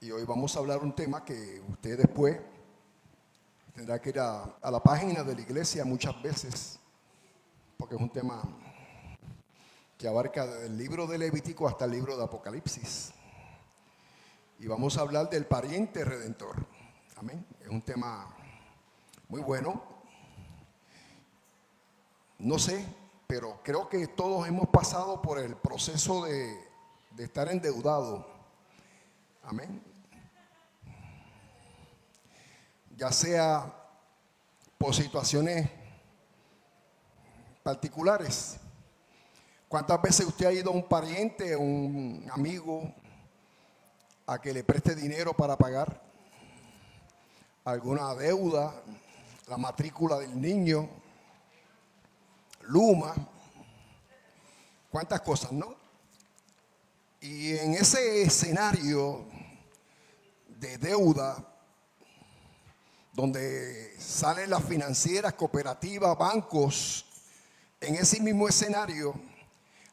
Y hoy vamos a hablar un tema que usted después tendrá que ir a la página de la iglesia muchas veces, porque es un tema que abarca desde el libro de Levítico hasta el libro de Apocalipsis. Y vamos a hablar del pariente redentor. Amén. Es un tema muy bueno. No sé, pero creo que todos hemos pasado por el proceso de estar endeudado. Amén. Ya sea por situaciones particulares. ¿Cuántas veces usted ha ido a un pariente, a un amigo, a que le preste dinero para pagar alguna deuda, la matrícula del niño, Luma, cuántas cosas, ¿no? Y en ese escenario de deuda, donde salen las financieras, cooperativas, bancos, en ese mismo escenario,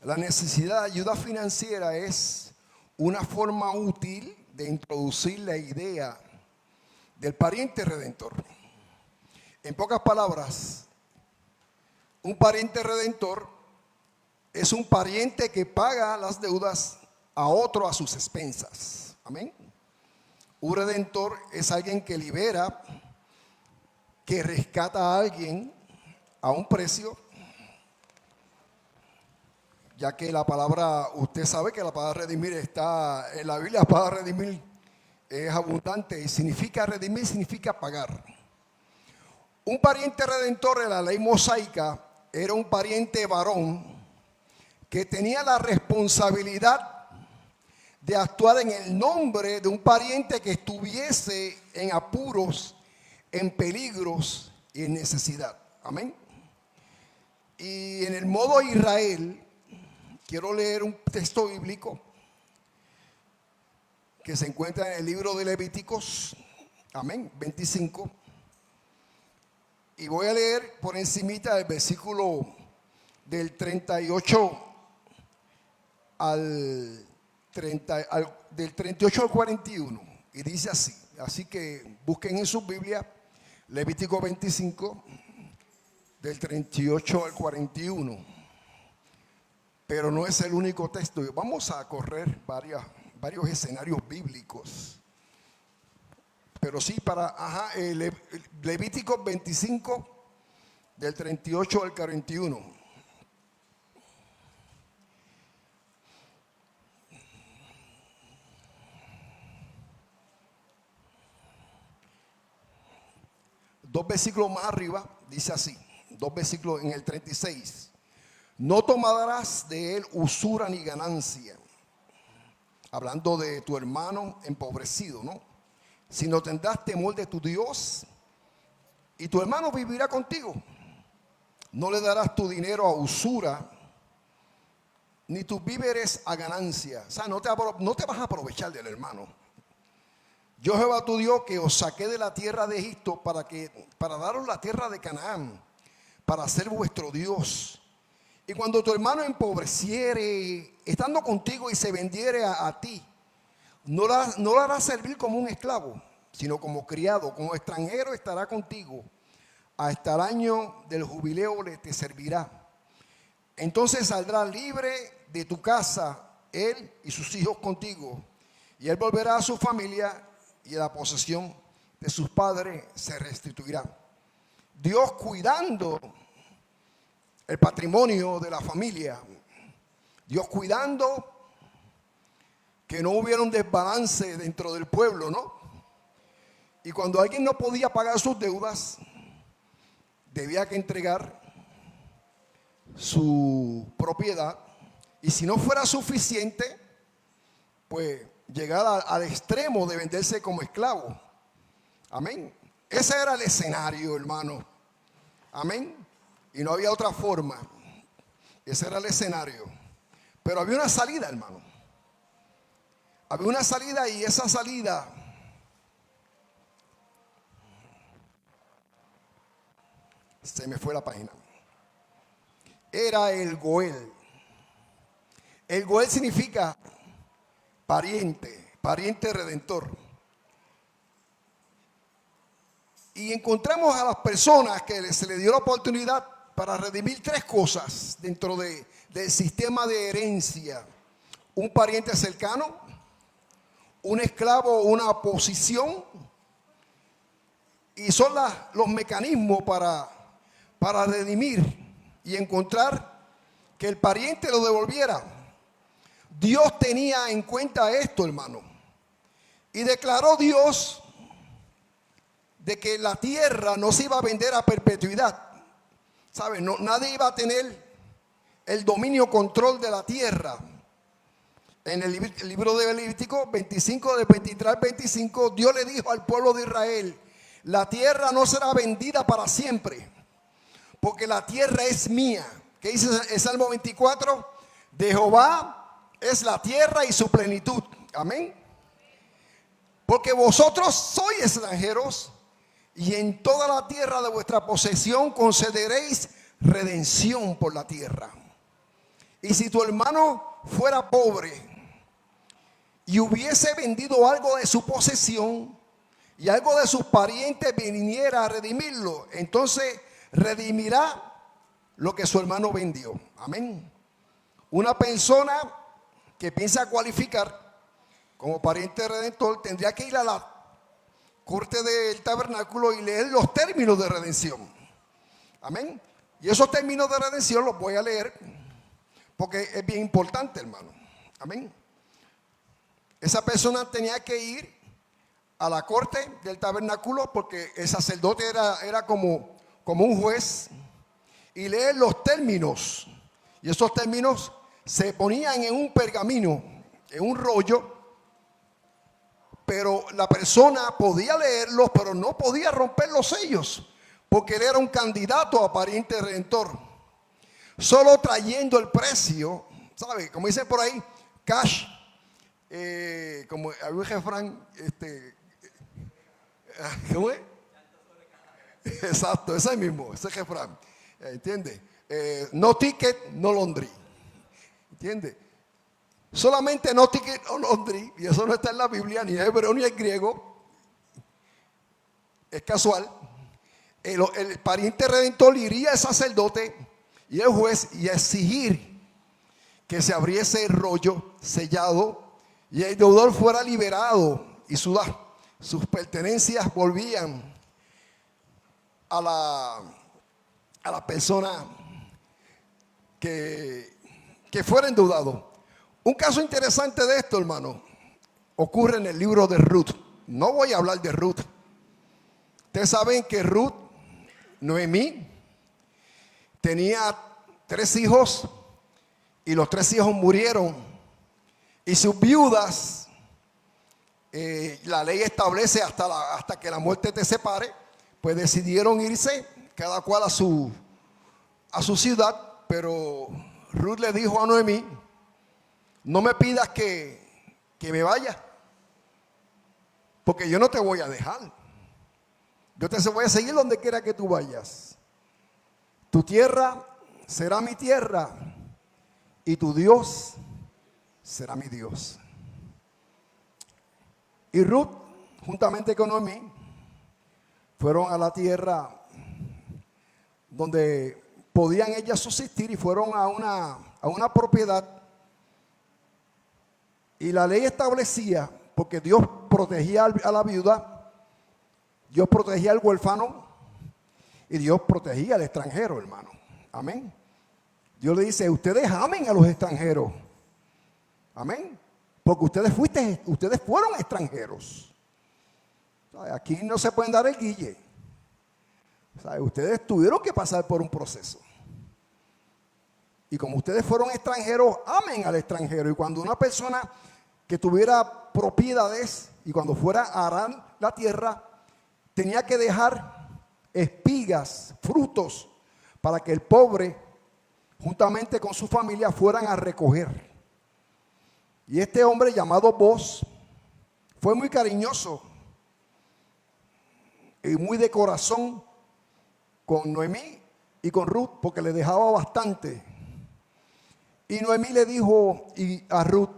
la necesidad de ayuda financiera es una forma útil de introducir la idea del pariente redentor. En pocas palabras, un pariente redentor es un pariente que paga las deudas a otro a sus expensas. Amén. Un redentor es alguien que libera, que rescata a alguien a un precio, ya que la palabra, usted sabe que la palabra redimir está en la Biblia. La palabra redimir es abundante y significa redimir, significa pagar. Un pariente redentor en la ley mosaica era un pariente varón que tenía la responsabilidad de actuar en el nombre de un pariente que estuviese en apuros, en peligros y en necesidad. Amén. Y en el modo Israel, quiero leer un texto bíblico que se encuentra en el libro de Levíticos, amén, 25. Y voy a leer por encimita del versículo del 38 del 38 al 41. Y dice así. Así que busquen en sus Biblias Levítico 25, del 38 al 41. Pero no es el único texto. Vamos a correr varios escenarios bíblicos. Pero sí Levítico 25, del 38 al 41. Dos versículos más arriba, dice así, dos versículos en el 36. No tomarás de él usura ni ganancia, hablando de tu hermano empobrecido, ¿no? Sino tendrás temor de tu Dios y tu hermano vivirá contigo. No le darás tu dinero a usura, ni tus víveres a ganancia. O sea, no te vas a aprovechar del hermano. Yo, Jehová tu Dios, que os saqué de la tierra de Egipto para daros la tierra de Canaán, para ser vuestro Dios. Y cuando tu hermano empobreciere, estando contigo y se vendiere a ti, no lo harás servir como un esclavo, sino como criado, como extranjero estará contigo. Hasta el año del jubileo te servirá. Entonces saldrá libre de tu casa, él y sus hijos contigo. Y él volverá a su familia y la posesión de sus padres se restituirá. Dios cuidando el patrimonio de la familia. Dios cuidando que no hubiera un desbalance dentro del pueblo, ¿no? Y cuando alguien no podía pagar sus deudas, debía que entregar su propiedad. Y si no fuera suficiente, pues llegar al extremo de venderse como esclavo. Amén. Ese era el escenario, hermano. Amén. Y no había otra forma. Ese era el escenario. Pero había una salida, hermano. Había una salida, y esa salida se me fue la página. Era el Goel. El Goel significa pariente pariente redentor. Y encontramos a las personas que se le dio la oportunidad para redimir tres cosas dentro del sistema de herencia: un pariente cercano, un esclavo o una posición, y son los mecanismos para redimir y encontrar que el pariente lo devolviera. Dios tenía en cuenta esto, hermano, y declaró Dios de que la tierra no se iba a vender a perpetuidad. ¿Sabe? No, nadie iba a tener el dominio, control de la tierra. En el libro de Levítico 25, de 23 al 25, Dios le dijo al pueblo de Israel: la tierra no será vendida para siempre, porque la tierra es mía. ¿Qué dice el Salmo 24? De Jehová es la tierra y su plenitud. Amén. Porque vosotros sois extranjeros, y en toda la tierra de vuestra posesión concederéis redención por la tierra. Y si tu hermano fuera pobre y hubiese vendido algo de su posesión, y algo de sus parientes viniera a redimirlo, entonces redimirá lo que su hermano vendió. Amén. Una persona que piensa cualificar como pariente redentor tendría que ir a la corte del tabernáculo y leer los términos de redención. Amén. Y esos términos de redención los voy a leer porque es bien importante, hermano. Amén. Esa persona tenía que ir a la corte del tabernáculo, porque el sacerdote era como un juez, y leer los términos. Y esos términos se ponían en un pergamino, en un rollo, pero la persona podía leerlos, pero no podía romper los sellos, porque él era un candidato a pariente redentor. Solo trayendo el precio, ¿sabe? Como dicen por ahí, cash, como hay un refrán, ¿cómo es? Exacto, ese mismo, ese refrán, ¿entiende? No ticket, no laundry, ¿entiende? Solamente no ticket o laundry, y eso no está en la Biblia, ni en hebreo ni en griego, es casual. El pariente redentor iría al sacerdote y el juez y a exigir que se abriese el rollo sellado y el deudor fuera liberado, y sus pertenencias volvían a la persona que fuera endeudado. Un caso interesante de esto, hermano, ocurre en el libro de Ruth. No voy a hablar de Ruth. Ustedes saben que Ruth, Noemí, tenía 3 hijos, y los 3 hijos murieron, y sus viudas, la ley establece hasta que la muerte te separe, pues decidieron irse cada cual a su ciudad. Pero Ruth le dijo a Noemí: no me pidas que me vaya, porque yo no te voy a dejar. Yo te voy a seguir donde quiera que tú vayas. Tu tierra será mi tierra, y tu Dios será mi Dios. Y Ruth, juntamente con Noemí, fueron a la tierra donde podían ellas subsistir, y fueron a una propiedad. Y la ley establecía, porque Dios protegía a la viuda, Dios protegía al huérfano, y Dios protegía al extranjero, hermano. Amén. Dios le dice: ustedes amen a los extranjeros. Amén. Porque ustedes fueron extranjeros. Aquí no se pueden dar el guille. Ustedes tuvieron que pasar por un proceso. Y como ustedes fueron extranjeros, amen al extranjero. Y cuando una persona que tuviera propiedades, y cuando fuera a arar la tierra, tenía que dejar espigas, frutos, para que el pobre, juntamente con su familia, fueran a recoger. Y este hombre llamado Boaz fue muy cariñoso y muy de corazón con Noemí y con Ruth, porque le dejaba bastante. Y Noemí le dijo a Ruth: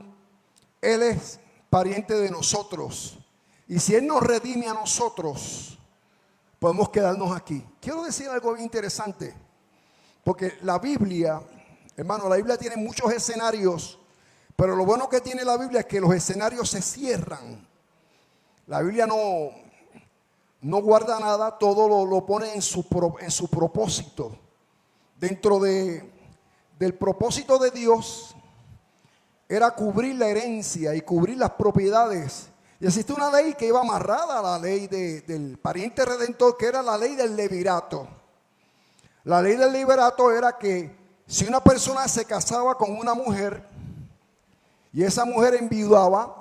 él es pariente de nosotros. Y si Él nos redime a nosotros, podemos quedarnos aquí. Quiero decir algo bien interesante, porque la Biblia, hermano, la Biblia tiene muchos escenarios, pero lo bueno que tiene la Biblia es que los escenarios se cierran. La Biblia no guarda nada, todo lo pone en su propósito. Dentro del propósito de Dios era cubrir la herencia y cubrir las propiedades. Y existe una ley que iba amarrada a la ley del pariente redentor, que era la ley del levirato. La ley del levirato era que si una persona se casaba con una mujer y esa mujer enviudaba,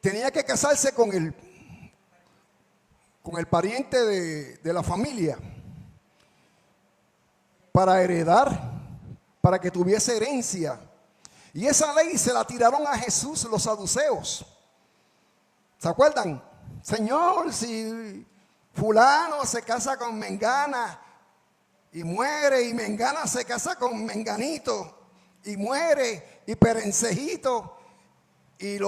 tenía que casarse con el pariente de la familia para heredar, para que tuviese herencia. Y esa ley se la tiraron a Jesús los saduceos. ¿Se acuerdan? Señor, si fulano se casa con mengana y muere, y mengana se casa con menganito y muere, y perencejito y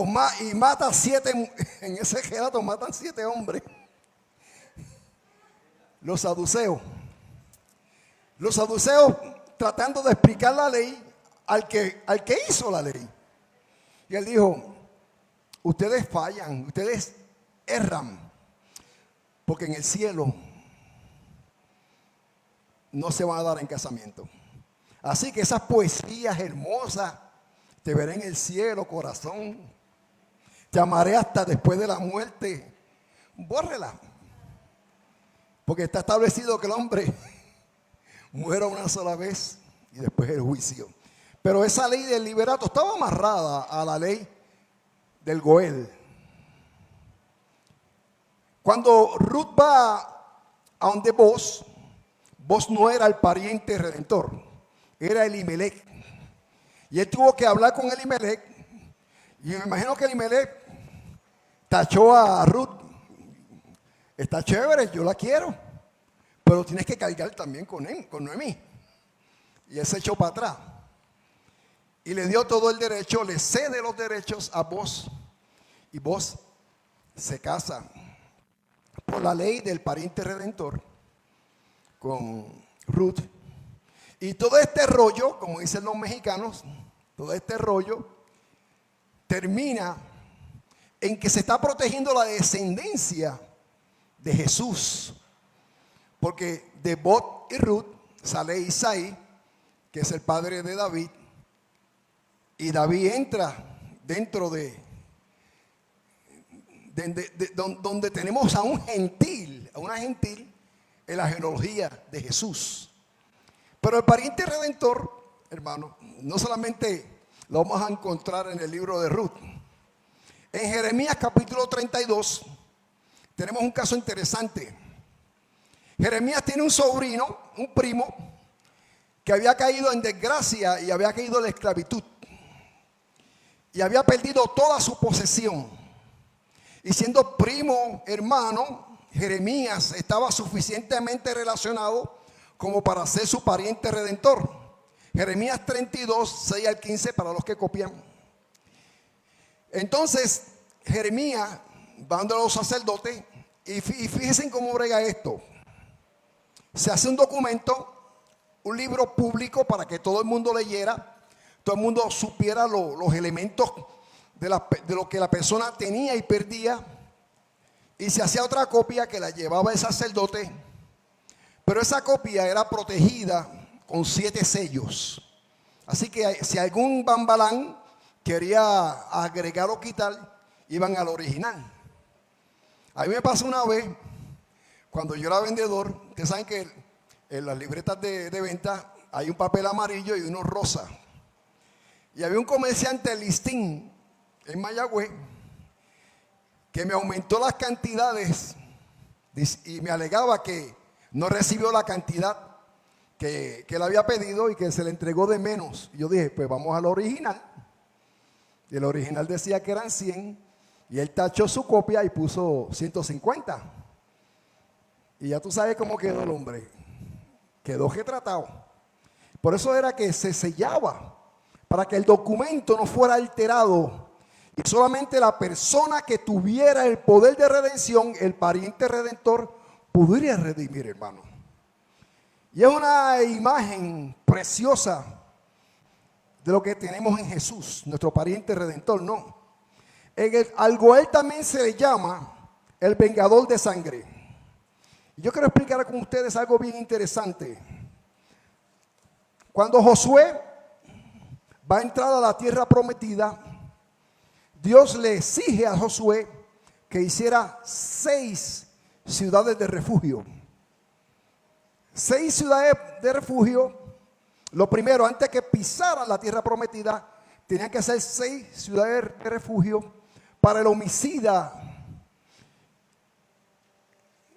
mata 7, en ese relato matan 7 hombres. Los saduceos tratando de explicar la ley al que hizo la ley. Y él dijo: ustedes fallan, ustedes erran, porque en el cielo no se van a dar en casamiento. Así que esas poesías hermosas, te veré en el cielo, corazón, te amaré hasta después de la muerte, bórrela, porque está establecido que el hombre muera una sola vez y después el juicio. Pero esa ley del liberato estaba amarrada a la ley del Goel. Cuando Ruth va a donde Boaz no era el pariente redentor, era Elimelech. Y él tuvo que hablar con Elimelech. Y me imagino que Elimelech tachó a Ruth. Está chévere, yo la quiero, pero tienes que cargar también con Noemí. Y él se echó para atrás y le dio todo el derecho, le cede los derechos a Boaz. Y Boaz se casa por la ley del pariente redentor con Ruth. Y todo este rollo, como dicen los mexicanos, todo este rollo termina en que se está protegiendo la descendencia de Jesús. Porque de Boaz y Ruth sale Isaí, que es el padre de David. Y David entra dentro donde tenemos a una gentil en la genealogía de Jesús. Pero el pariente redentor, hermano, no solamente lo vamos a encontrar en el libro de Ruth. En Jeremías capítulo 32 tenemos un caso interesante. Jeremías tiene un sobrino, un primo, que había caído en desgracia y había caído en la esclavitud. Y había perdido toda su posesión. Y siendo primo, hermano, Jeremías estaba suficientemente relacionado como para ser su pariente redentor. Jeremías 32, 6 al 15 para los que copian. Entonces, Jeremías va donde los sacerdotes y fíjense cómo brega esto. Se hace un documento, un libro público para que todo el mundo leyera, todo el mundo supiera los elementos de lo que la persona tenía y perdía. Y se hacía otra copia que la llevaba el sacerdote, pero esa copia era protegida con 7 sellos. Así que si algún bambalán quería agregar o quitar, iban al original. A mí me pasó una vez, cuando yo era vendedor. Ustedes saben que en las libretas de venta hay un papel amarillo y uno rosa. Y había un comerciante listín en Mayagüez que me aumentó las cantidades y me alegaba que no recibió la cantidad que él había pedido y que se le entregó de menos. Y yo dije, pues vamos al original. Y el original decía que eran 100 y él tachó su copia y puso 150. Y ya tú sabes cómo quedó el hombre. Quedó retratado. Por eso era que se sellaba, para que el documento no fuera alterado. Y solamente la persona que tuviera el poder de redención, el pariente redentor, pudiera redimir, hermano. Y es una imagen preciosa de lo que tenemos en Jesús, nuestro pariente redentor, ¿no? Algo a él también se le llama el vengador de sangre. Y yo quiero explicar con ustedes algo bien interesante. Cuando Josué va a entrar a la tierra prometida, Dios le exige a Josué que hiciera 6 ciudades de refugio. 6 ciudades de refugio. Lo primero, antes que pisaran la tierra prometida, tenían que hacer 6 ciudades de refugio para el homicida.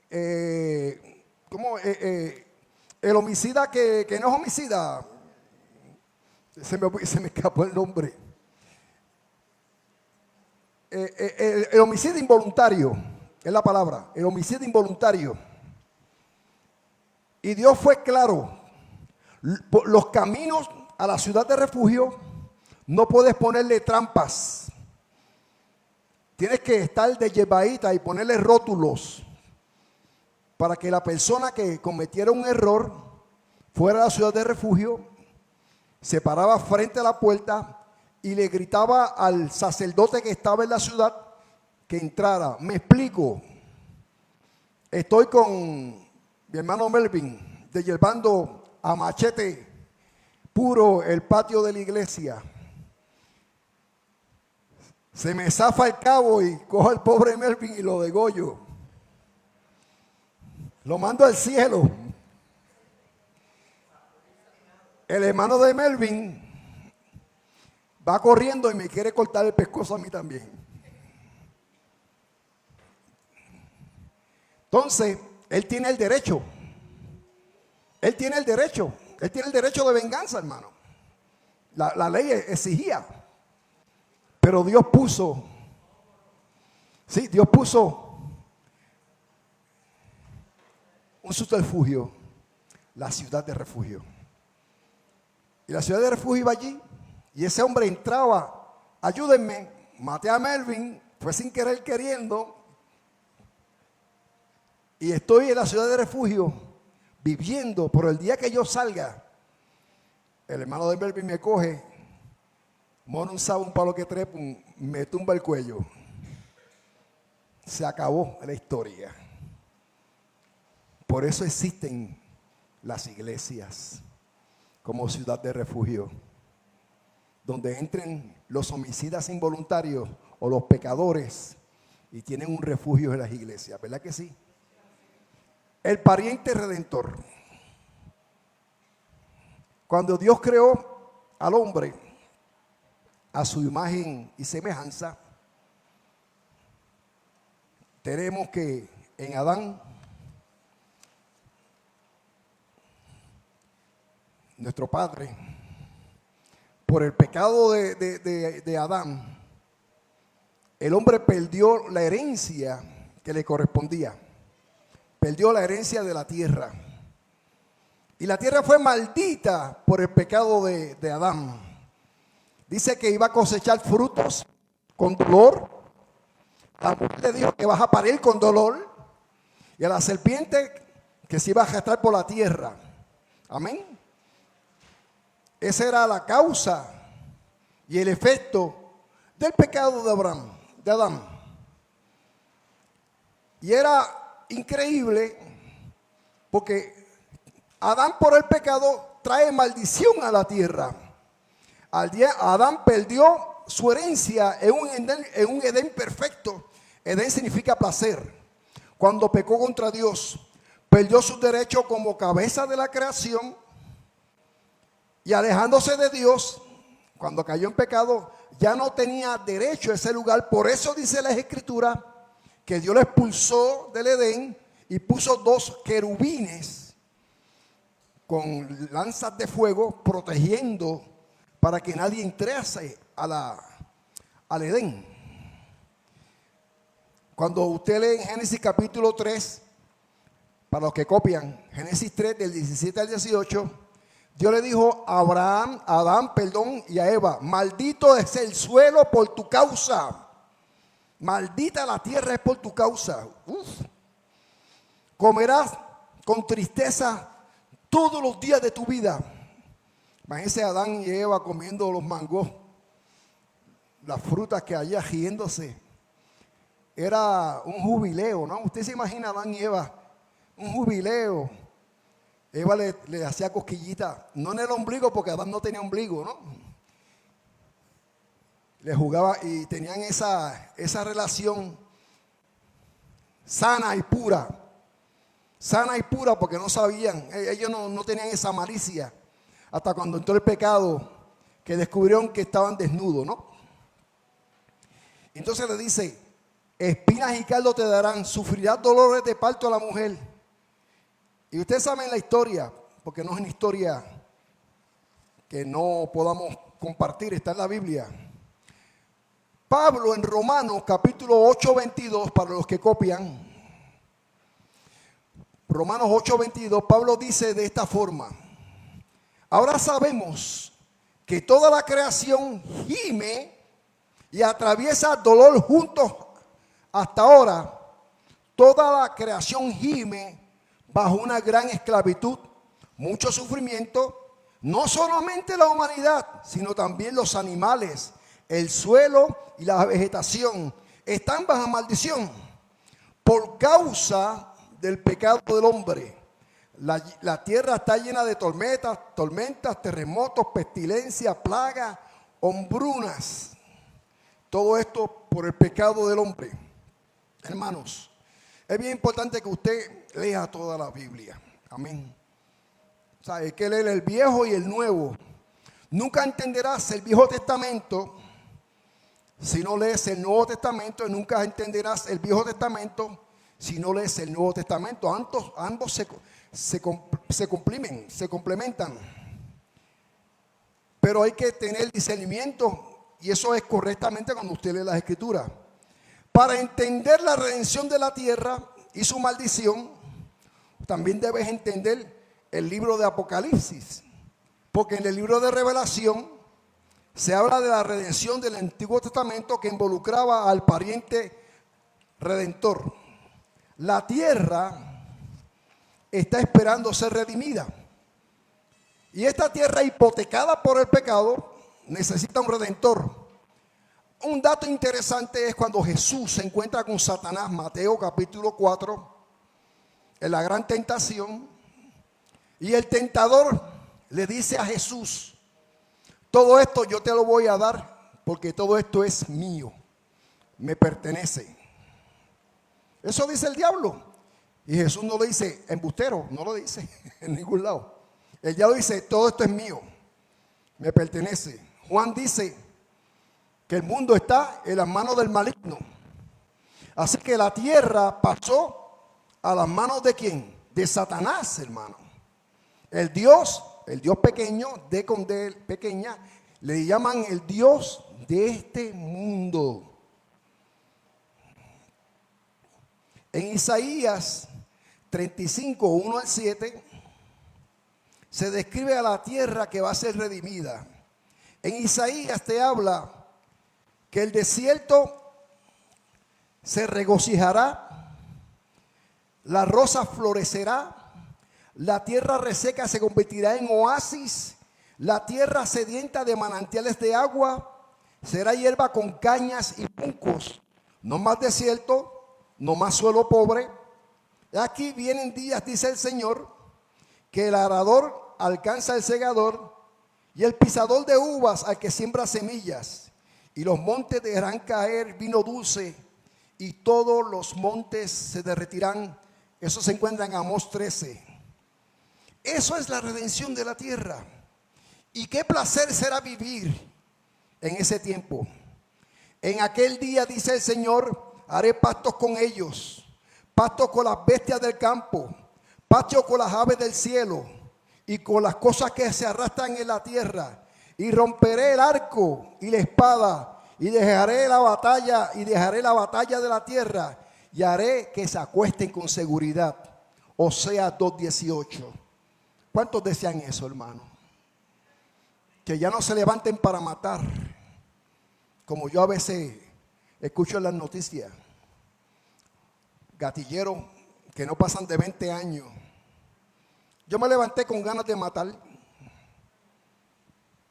El homicida que no es homicida. Se me escapó el nombre. El homicidio involuntario es la palabra, el homicidio involuntario. Y Dios fue claro: los caminos a la ciudad de refugio no puedes ponerle trampas. Tienes que estar de llevadita y ponerle rótulos para que la persona que cometiera un error fuera a la ciudad de refugio, se paraba frente a la puerta y le gritaba al sacerdote que estaba en la ciudad que entrara. Me explico. Estoy con mi hermano Melvin llevando a machete puro el patio de la iglesia. Se me zafa el cabo y cojo al pobre Melvin y lo degollo. Lo mando al cielo. El hermano de Melvin va corriendo y me quiere cortar el pescozo a mí también. Entonces, él tiene el derecho. Él tiene el derecho. Él tiene el derecho de venganza, hermano. La ley exigía. Pero Dios puso un subterfugio, la ciudad de refugio. Y la ciudad de refugio iba allí. Y ese hombre entraba: ayúdenme, maté a Melvin, fue sin querer queriendo. Y estoy en la ciudad de refugio viviendo, pero el día que yo salga, el hermano de Melvin me coge, mono un sábado, un palo que trepa, me tumba el cuello. Se acabó la historia. Por eso existen las iglesias como ciudad de refugio, donde entren los homicidas involuntarios o los pecadores y tienen un refugio en las iglesias, ¿verdad que sí? El pariente redentor. Cuando Dios creó al hombre a su imagen y semejanza, tenemos que en Adán, nuestro padre, por el pecado de Adán, el hombre perdió la herencia que le correspondía. Perdió la herencia de la tierra. Y la tierra fue maldita por el pecado de Adán. Dice que iba a cosechar frutos con dolor. La mujer le dijo que vas a parir con dolor. Y a la serpiente que se iba a arrastrar por la tierra. Amén. Esa era la causa y el efecto del pecado de Adán. Y era increíble porque Adán, por el pecado, trae maldición a la tierra. Adán perdió su herencia en un Edén perfecto. Edén significa placer. Cuando pecó contra Dios, perdió su derecho como cabeza de la creación. Y alejándose de Dios, cuando cayó en pecado, ya no tenía derecho a ese lugar. Por eso dice la Escritura que Dios lo expulsó del Edén y puso 2 querubines con lanzas de fuego protegiendo para que nadie entrase al Edén. Cuando usted lee en Génesis capítulo 3, para los que copian, Génesis 3 del 17 al 18, Dios le dijo a Adán, y a Eva: maldito es el suelo por tu causa. Maldita la tierra es por tu causa. Comerás con tristeza todos los días de tu vida. Imagínense a Adán y Eva comiendo los mangos, las frutas que había, riéndose. Era un jubileo, ¿no? Usted se imagina a Adán y Eva, un jubileo. Eva le hacía cosquillita, no en el ombligo, porque Adán no tenía ombligo, ¿no? Le jugaba y tenían esa relación sana y pura. Sana y pura, porque no sabían, ellos no tenían esa malicia. Hasta cuando entró el pecado, que descubrieron que estaban desnudos, ¿no? Entonces le dice: espinas y cardo te darán, sufrirás dolores de parto a la mujer. Y ustedes saben la historia, porque no es una historia que no podamos compartir, está en la Biblia. Pablo en Romanos capítulo 8:22, para los que copian, Romanos 8:22, Pablo dice de esta forma: ahora sabemos que toda la creación gime y atraviesa dolor juntos hasta ahora. Toda la creación gime bajo una gran esclavitud, mucho sufrimiento, no solamente la humanidad, sino también los animales, el suelo y la vegetación están bajo maldición por causa del pecado del hombre. La tierra está llena de tormentas, terremotos, pestilencias, plagas, hombrunas. Todo esto por el pecado del hombre. Hermanos, es bien importante que usted lea toda la Biblia. Amén. O sea, hay que leer el Viejo y el Nuevo. Nunca entenderás el Viejo Testamento si no lees el Nuevo Testamento, y nunca entenderás el Viejo Testamento si no lees el Nuevo Testamento. Ambos se complementan. Pero hay que tener discernimiento, y eso es correctamente cuando usted lee las Escrituras. Para entender la redención de la tierra y su maldición, también debes entender el libro de Apocalipsis, porque en el libro de Revelación se habla de la redención del Antiguo Testamento, que involucraba al pariente redentor. La tierra está esperando ser redimida, y esta tierra hipotecada por el pecado necesita un redentor. Un dato interesante es cuando Jesús se encuentra con Satanás, Mateo capítulo 4, en la gran tentación, y el tentador le dice a Jesús: todo esto yo te lo voy a dar porque todo esto es mío, me pertenece. Eso dice el diablo. Y Jesús no le dice embustero, no lo dice en ningún lado. El diablo dice: todo esto es mío, me pertenece. Juan dice que el mundo está en las manos del maligno. Así que la tierra pasó a las manos ¿de quién? De Satanás, hermano. El Dios pequeño, D con D pequeña, le llaman el Dios de este mundo. En Isaías 35, 1 al 7, se describe a la tierra que va a ser redimida. En Isaías te habla que el desierto se regocijará, la rosa florecerá, la tierra reseca se convertirá en oasis, la tierra sedienta de manantiales de agua será hierba con cañas y juncos. No más desierto, no más suelo pobre. Aquí vienen días, dice el Señor, que el arador alcanza el segador y el pisador de uvas al que siembra semillas. Y los montes dejarán caer vino dulce y todos los montes se derretirán. Eso se encuentra en Amós 13. Eso es la redención de la tierra. Y qué placer será vivir en ese tiempo. En aquel día, dice el Señor, haré pactos con ellos, pactos con las bestias del campo, pactos con las aves del cielo y con las cosas que se arrastran en la tierra. Y romperé el arco y la espada y dejaré la batalla de la tierra y haré que se acuesten con seguridad. Oseas 2:18. ¿Cuántos desean eso, hermano? que ya no se levanten para matar, como yo a veces escucho en las noticias, gatilleros que no pasan de 20 años. Yo me levanté con ganas de matar.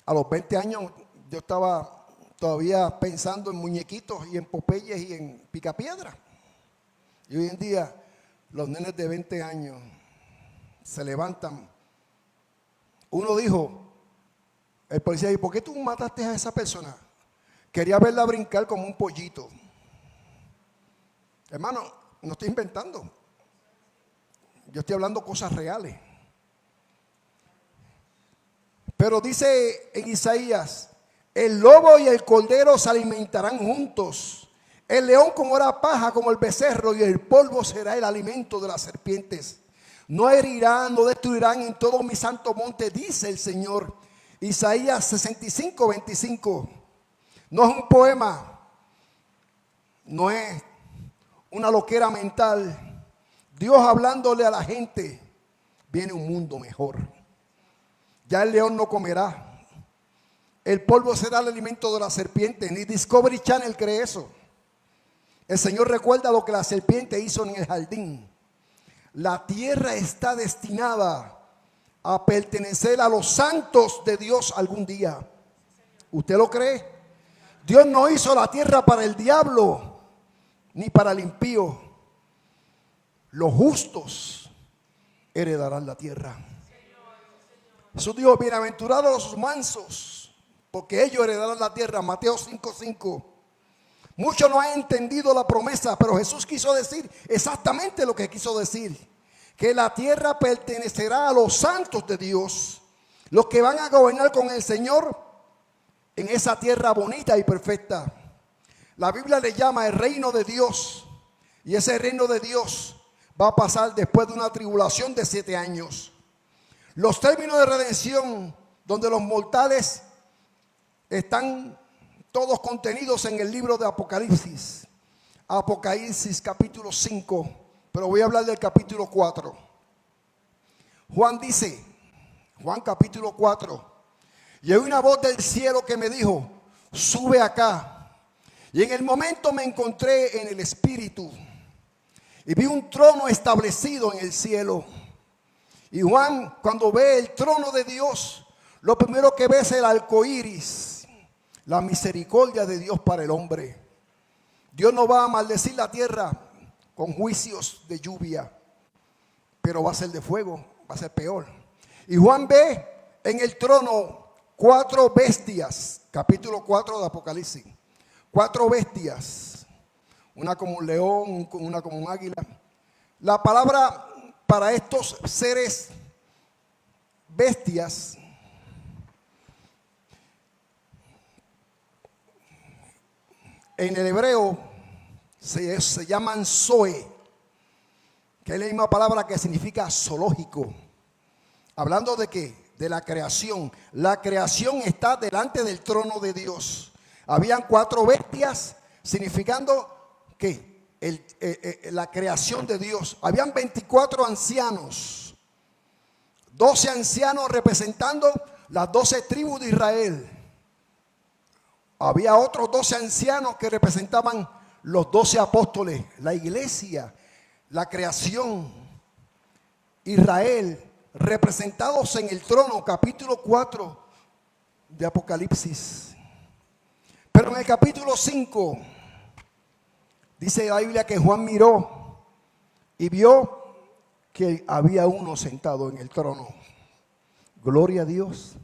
A los 20 años yo estaba todavía pensando en muñequitos y en Popeyes y en Picapiedra. Y hoy en día los nenes de 20 años se levantan. Uno dijo, el policía dijo, ¿por qué tú mataste a esa persona? Quería verla brincar como un pollito. Hermano, no estoy inventando. Yo estoy hablando cosas reales. Pero dice en Isaías, el lobo y el cordero se alimentarán juntos. El león comerá paja como el becerro y el polvo será el alimento de las serpientes. No herirán, no destruirán en todo mi santo monte, dice el Señor. Isaías 65, 25. No es un poema, no es una loquera mental. Dios hablándole a la gente, viene un mundo mejor. Ya el león no comerá, el polvo será el alimento de la serpiente. Ni Discovery Channel cree eso. El Señor recuerda lo que la serpiente hizo en el jardín. La tierra está destinada a pertenecer a los santos de Dios algún día. ¿Usted lo cree? Dios no hizo la tierra para el diablo ni para el impío. Los justos heredarán la tierra. Jesús dijo, bienaventurados los mansos, porque ellos heredarán la tierra. Mateo 5:5. Muchos no han entendido la promesa, pero Jesús quiso decir exactamente lo que quiso decir. Que la tierra pertenecerá a los santos de Dios, los que van a gobernar con el Señor en esa tierra bonita y perfecta. La Biblia le llama el reino de Dios, y ese reino de Dios va a pasar después de una tribulación de 7 años. Los términos de redención, donde los mortales están todos contenidos en el libro de Apocalipsis. Apocalipsis capítulo 5, pero voy a hablar del capítulo 4. Juan dice, Juan capítulo 4, y oí una voz del cielo que me dijo, sube acá. Y en el momento me encontré en el Espíritu y vi un trono establecido en el cielo. Y Juan, cuando ve el trono de Dios, lo primero que ve es el arco iris, la misericordia de Dios para el hombre. Dios no va a maldecir la tierra con juicios de lluvia, pero va a ser de fuego, va a ser peor. Y Juan ve en el trono 4 bestias, capítulo 4 de Apocalipsis. 4 bestias, una como un león, una como un águila. La palabra para estos seres bestias en el hebreo se llaman zoe, que es la misma palabra que significa zoológico. Hablando de qué? De la creación. La creación está delante del trono de Dios. Habían 4 bestias significando ¿qué? La creación de Dios. Habían 24 ancianos, 12 ancianos representando las 12 tribus de Israel. Había otros 12 ancianos que representaban los 12 apóstoles, la iglesia, la creación, Israel, representados en el trono, capítulo 4 de Apocalipsis. Pero en el capítulo 5 dice la Biblia que Juan miró y vio que había uno sentado en el trono. Gloria a Dios,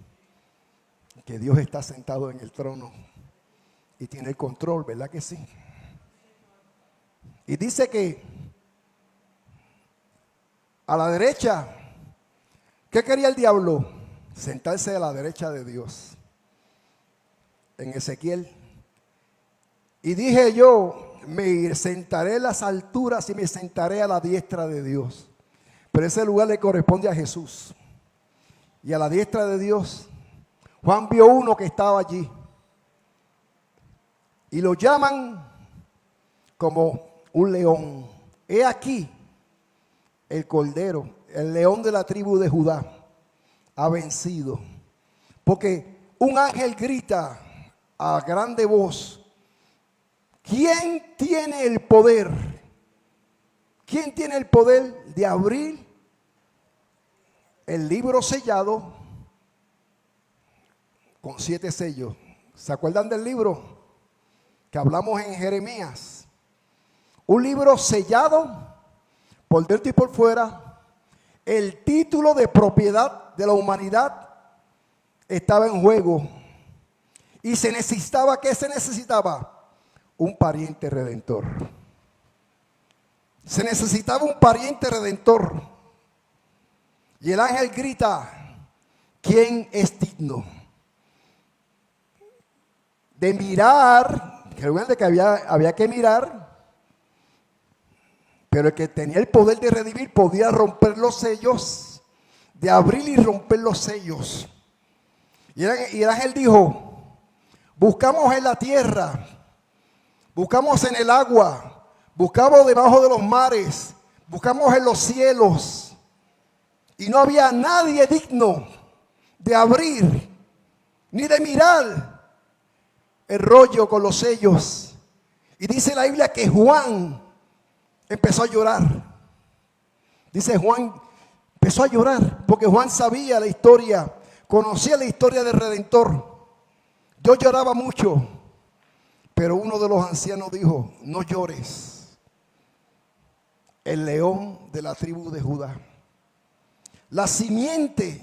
que Dios está sentado en el trono y tiene el control, ¿verdad que sí? Y dice que a la derecha, ¿qué quería el diablo? Sentarse a la derecha de Dios. En Ezequiel. Y dije yo, me sentaré en las alturas y me sentaré a la diestra de Dios. Pero ese lugar le corresponde a Jesús. Y a la diestra de Dios, Juan vio uno que estaba allí. Y lo llaman como un león. He aquí el cordero, el león de la tribu de Judá, ha vencido. Porque un ángel grita a grande voz: ¿quién tiene el poder? ¿Quién tiene el poder de abrir el libro sellado con 7 sellos? ¿Se acuerdan del libro que hablamos en Jeremías? Un libro sellado por dentro y por fuera. El título de propiedad de la humanidad estaba en juego. Y se necesitaba, ¿qué se necesitaba? Un pariente redentor. Se necesitaba un pariente redentor. Y el ángel grita: ¿quién es digno de mirar? Recuerden que había que mirar, pero el que tenía el poder de redimir podía romper los sellos, de abrir y romper los sellos. Y el ángel dijo: buscamos en la tierra, buscamos en el agua, buscamos debajo de los mares, buscamos en los cielos, y no había nadie digno de abrir ni de mirar el rollo con los sellos. Y dice la Biblia que Juan empezó a llorar. Dice, Juan empezó a llorar porque Juan sabía la historia, conocía la historia del Redentor. Yo lloraba mucho, pero uno de los ancianos dijo: no llores. El león de la tribu de Judá, la simiente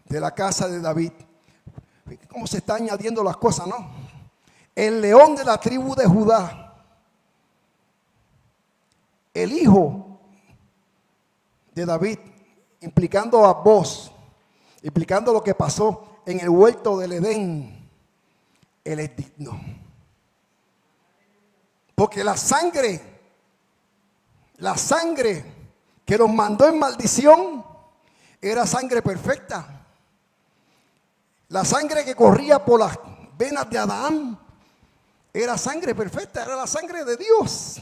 de la casa de David. ¿Cómo se están añadiendo las cosas, no? El león de la tribu de Judá, el hijo de David, implicando a Boaz, implicando lo que pasó en el huerto del Edén. Él es digno, porque la sangre que los mandó en maldición era sangre perfecta. La sangre que corría por las venas de Adán era sangre perfecta, era la sangre de Dios.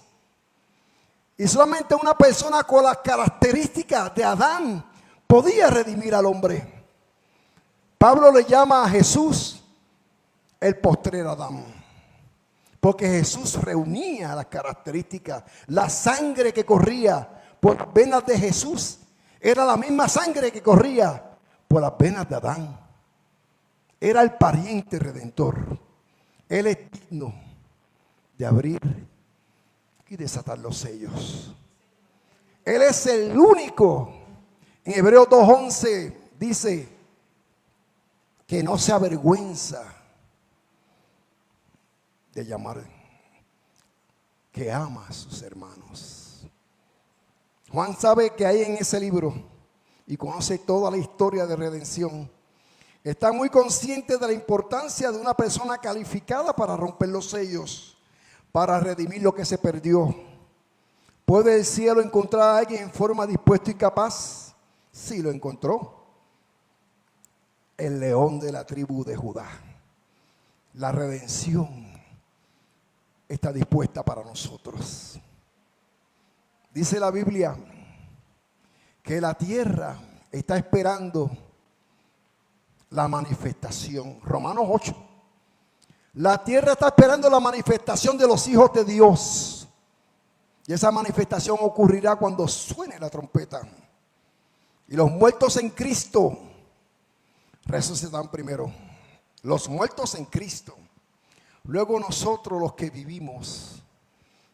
Y solamente una persona con las características de Adán podía redimir al hombre. Pablo le llama a Jesús el postrer Adán, porque Jesús reunía las características. La sangre que corría por las venas de Jesús era la misma sangre que corría por las venas de Adán. Era el pariente redentor. Él es digno de abrir y desatar los sellos. Él es el único. En Hebreos 2:11 dice que no se avergüenza de llamar, que ama a sus hermanos. Juan sabe que hay en ese libro y conoce toda la historia de redención. Está muy consciente de la importancia de una persona calificada para romper los sellos, para redimir lo que se perdió. ¿Puede el cielo encontrar a alguien en forma dispuesto y capaz? Sí, lo encontró. El león de la tribu de Judá. La redención está dispuesta para nosotros. Dice la Biblia que la tierra está esperando la manifestación. Romanos 8. La tierra está esperando la manifestación de los hijos de Dios. Y esa manifestación ocurrirá cuando suene la trompeta. Y los muertos en Cristo resucitarán primero. Los muertos en Cristo. Luego nosotros, los que vivimos,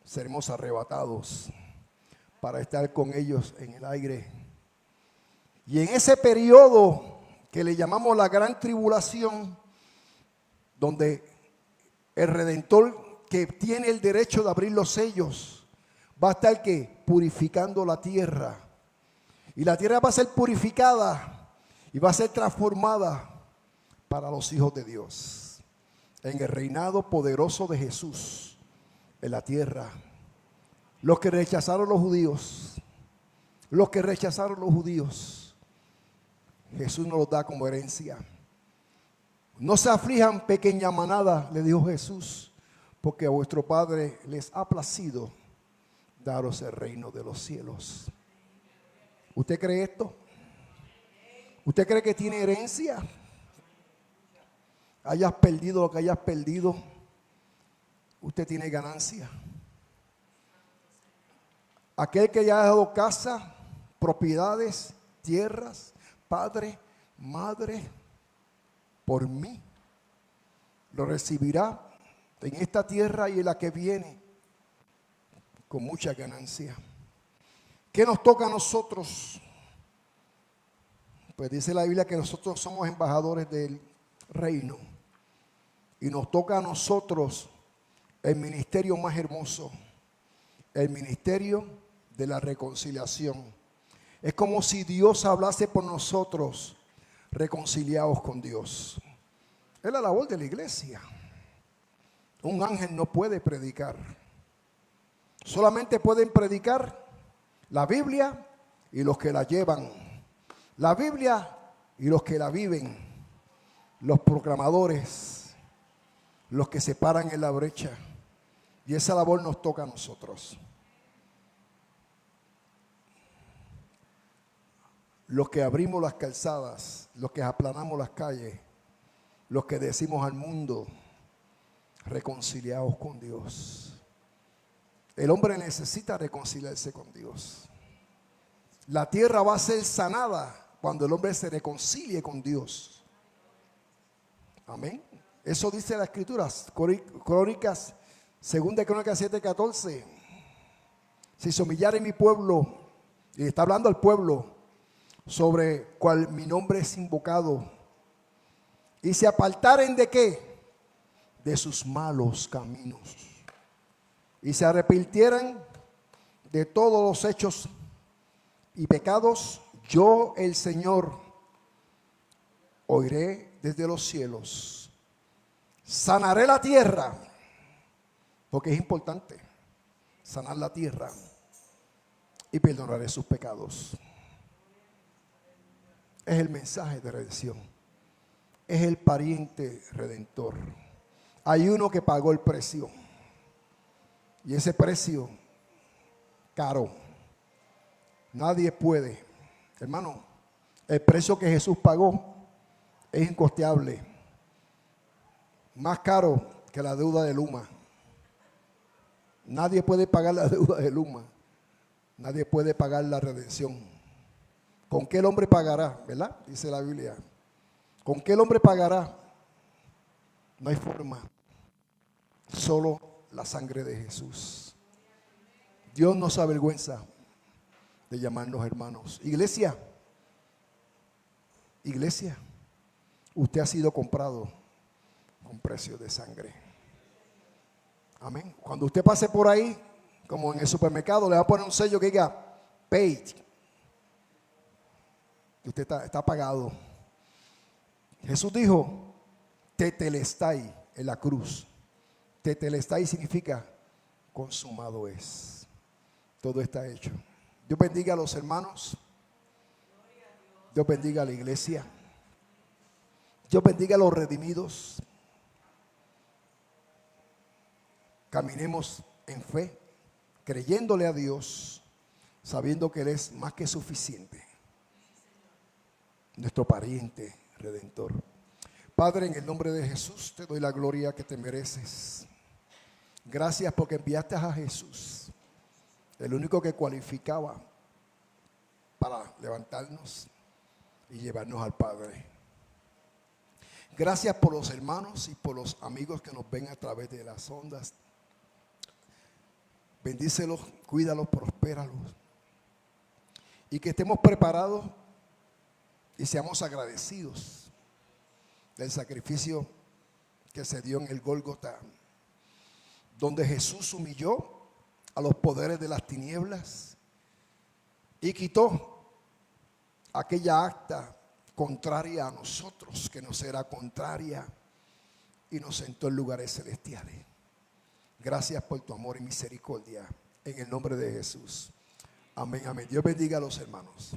seremos arrebatados para estar con ellos en el aire. Y en ese periodo que le llamamos la gran tribulación, donde el Redentor, que tiene el derecho de abrir los sellos, va a estar ¿qué? Purificando la tierra. Y la tierra va a ser purificada y va a ser transformada para los hijos de Dios, en el reinado poderoso de Jesús en la tierra. Los que rechazaron los judíos, Jesús nos los da como herencia. No se aflijan, pequeña manada, le dijo Jesús, porque a vuestro Padre les ha placido daros el reino de los cielos. ¿Usted cree esto? ¿Usted cree que tiene herencia? hayas perdido lo que hayas perdido, usted tiene ganancia. Aquel que ya ha dejado casa, propiedades, tierras, padre, madre, por mí, lo recibirá en esta tierra y en la que viene con mucha ganancia. ¿Qué nos toca a nosotros? Pues dice la Biblia que nosotros somos embajadores del reino y nos toca a nosotros el ministerio más hermoso, el ministerio de la reconciliación. Es como si Dios hablase por nosotros, reconciliados con Dios. Es la labor de la iglesia. Un ángel no puede predicar. Solamente pueden predicar la Biblia y los que la llevan. La Biblia y los que la viven. Los proclamadores, los que se paran en la brecha. Y esa labor nos toca a nosotros. Los que abrimos las calzadas, los que aplanamos las calles, los que decimos al mundo, reconciliados con Dios. El hombre necesita reconciliarse con Dios. La tierra va a ser sanada cuando el hombre se reconcilie con Dios. Amén. Eso dice la Escritura, Crónicas, 2 Crónicas 7:14. Si se humillare mi pueblo, y está hablando al pueblo, sobre cual mi nombre es invocado, y se apartaren de qué, de sus malos caminos, y se arrepintieran de todos los hechos y pecados, yo el Señor oiré desde los cielos, sanaré la tierra, porque es importante sanar la tierra, y perdonaré sus pecados. Es el mensaje de redención. Es el pariente redentor. Hay uno que pagó el precio. Y ese precio, caro. Nadie puede. Hermano, el precio que Jesús pagó es incosteable. Más caro que la deuda de Luma. Nadie puede pagar la deuda de Luma. Nadie puede pagar la redención. ¿Con qué el hombre pagará? ¿Verdad? Dice la Biblia. ¿Con qué el hombre pagará? No hay forma. Solo la sangre de Jesús. Dios no se avergüenza de llamarnos hermanos. Iglesia, usted ha sido comprado con precio de sangre. Amén. Cuando usted pase por ahí, como en el supermercado, le va a poner un sello que diga paid. Usted está pagado. Jesús dijo tetelestai en la cruz. Tetelestai significa consumado es. Todo está hecho. Dios bendiga a los hermanos. Dios bendiga a la iglesia. Dios bendiga a los redimidos. Caminemos en fe, creyéndole a Dios, sabiendo que Él es más que suficiente. Nuestro pariente redentor. Padre, en el nombre de Jesús te doy la gloria que te mereces. Gracias porque enviaste a Jesús, el único que cualificaba para levantarnos y llevarnos al Padre. Gracias por los hermanos y por los amigos que nos ven a través de las ondas. Bendícelos, cuídalos, prospéralos. Y que estemos preparados y seamos agradecidos del sacrificio que se dio en el Gólgota, donde Jesús humilló a los poderes de las tinieblas y quitó aquella acta contraria a nosotros, que nos era contraria, y nos sentó en lugares celestiales. Gracias por tu amor y misericordia, en el nombre de Jesús. Amén, amén. Dios bendiga a los hermanos.